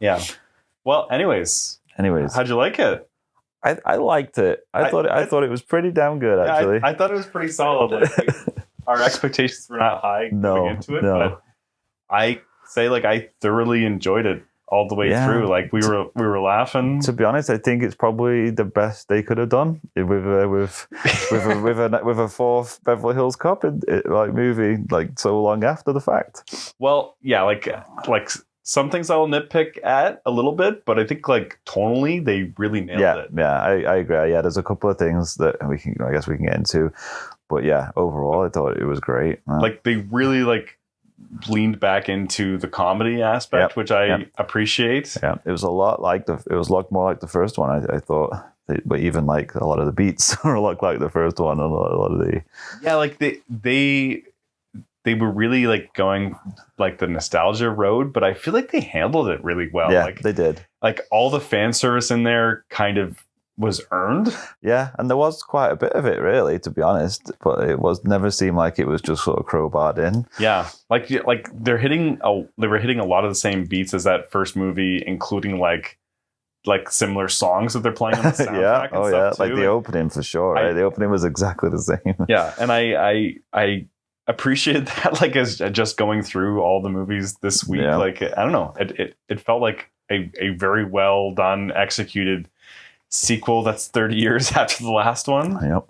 Yeah. Well, anyways, how'd you like it? I liked it. I thought it was pretty damn good, actually. I thought it was pretty solid. Like, our expectations were not high going into it, but I say like I thoroughly enjoyed it all the way through. Like we were laughing. To be honest, I think it's probably the best they could have done with a fourth Beverly Hills Cop movie like so long after the fact. Well, yeah, like some things I'll nitpick at a little bit, but I think like tonally they really nailed it. Yeah, I agree. Yeah, there's a couple of things that I guess we can get into, but yeah, overall I thought it was great. Like they really like leaned back into the comedy aspect, which I appreciate. Yeah, it was a lot more like the first one. I thought, but even like a lot of the beats are a lot like the first one, and a lot of the like they were really like going like the nostalgia road, but I feel like they handled it really well. Yeah, like, they did. Like all the fan service in there kind of was earned. Yeah, and there was quite a bit of it, really, to be honest. But it never seemed like it was just sort of crowbarred in. Yeah, like they were hitting a lot of the same beats as that first movie, including like similar songs that they're playing on the soundtrack. And stuff too. Like the opening for sure. Right? The opening was exactly the same. Yeah, and I appreciated that, like, as just going through all the movies this week. Yeah. Like, I don't know, it felt like a very well done, executed sequel that's 30 years after the last one. Yep.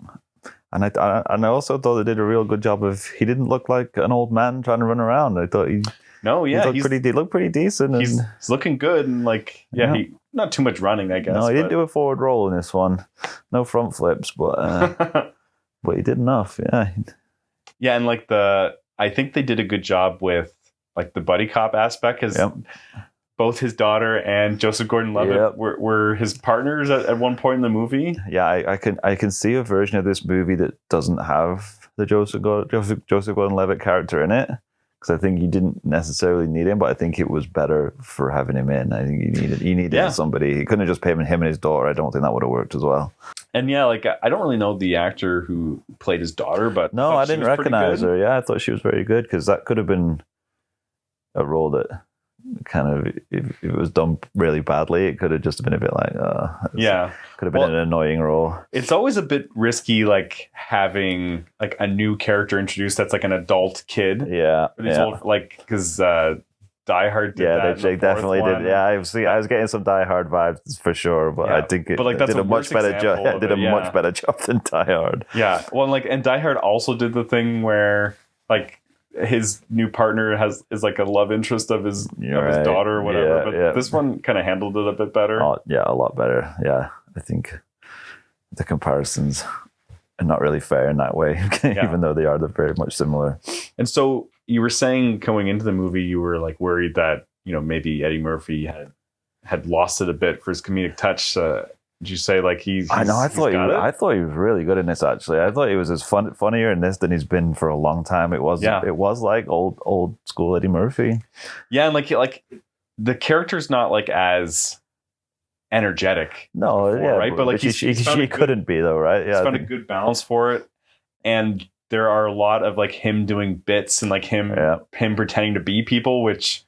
And I also thought they did a real good job of, he didn't look like an old man trying to run around. I thought he looked pretty decent. He's looking good, and like he not too much running, I guess. No, he didn't do a forward roll in this one. No front flips, but but he did enough. Yeah. Yeah, and like I think they did a good job with like the buddy cop aspect, because both his daughter and Joseph Gordon-Levitt were his partners at one point in the movie. Yeah, I can see a version of this movie that doesn't have the Joseph Gordon-Levitt character in it, because I think you didn't necessarily need him, but I think it was better for having him in. I think you needed somebody. He couldn't have just paid him and his daughter. I don't think that would have worked as well. And yeah, like I don't really know the actor who played his daughter, but no, I didn't recognize her. Yeah, I thought she was very good, because that could have been a role that kind of, if it was done really badly, it could have just been a bit like, could have been an annoying role. It's always a bit risky, like having like a new character introduced that's like an adult kid. Yeah, like because Die Hard did that. They definitely did. Yeah, I was getting some Die Hard vibes for sure, but I think it did a much better job. Did a much better job than Die Hard. Yeah, well, and Die Hard also did the thing where like his new partner is like a love interest of his daughter or whatever. But this one kind of handled it a bit better. Oh, yeah, a lot better. Yeah, I think the comparisons are not really fair in that way, even though they're very much similar. And so you were saying going into the movie, you were like worried that maybe Eddie Murphy had lost it a bit for his comedic touch. Did you say like he's? I know. I thought he was really good in this. Actually, I thought he was as funnier in this than he's been for a long time. It was like old school Eddie Murphy. Yeah, and like the character's not like as energetic. No, before, right, but like she couldn't be though, right? Yeah, he's found a good balance for it, and there are a lot of like him doing bits and like him pretending to be people, which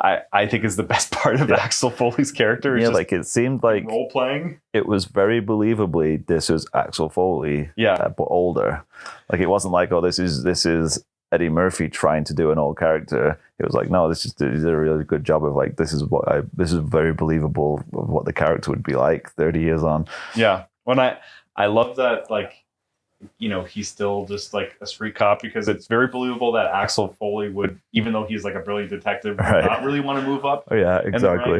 I think is the best part of Axel Foley's character. Yeah, like it seemed like role playing. It was very believably this is Axel Foley, but older. Like it wasn't like, oh, this is Eddie Murphy trying to do an old character. It was like, no, this is a really good job of like this is very believable of what the character would be like 30 years on. Yeah, when I love that, like, he's still just like a street cop, because it's very believable that Axel Foley would, even though he's like a brilliant detective, not really want to move up. Oh yeah, exactly.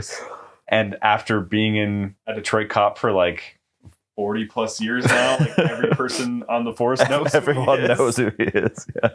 And after being in a Detroit cop for like 40 plus years now, like every person on the force knows everyone knows who he is. Yeah.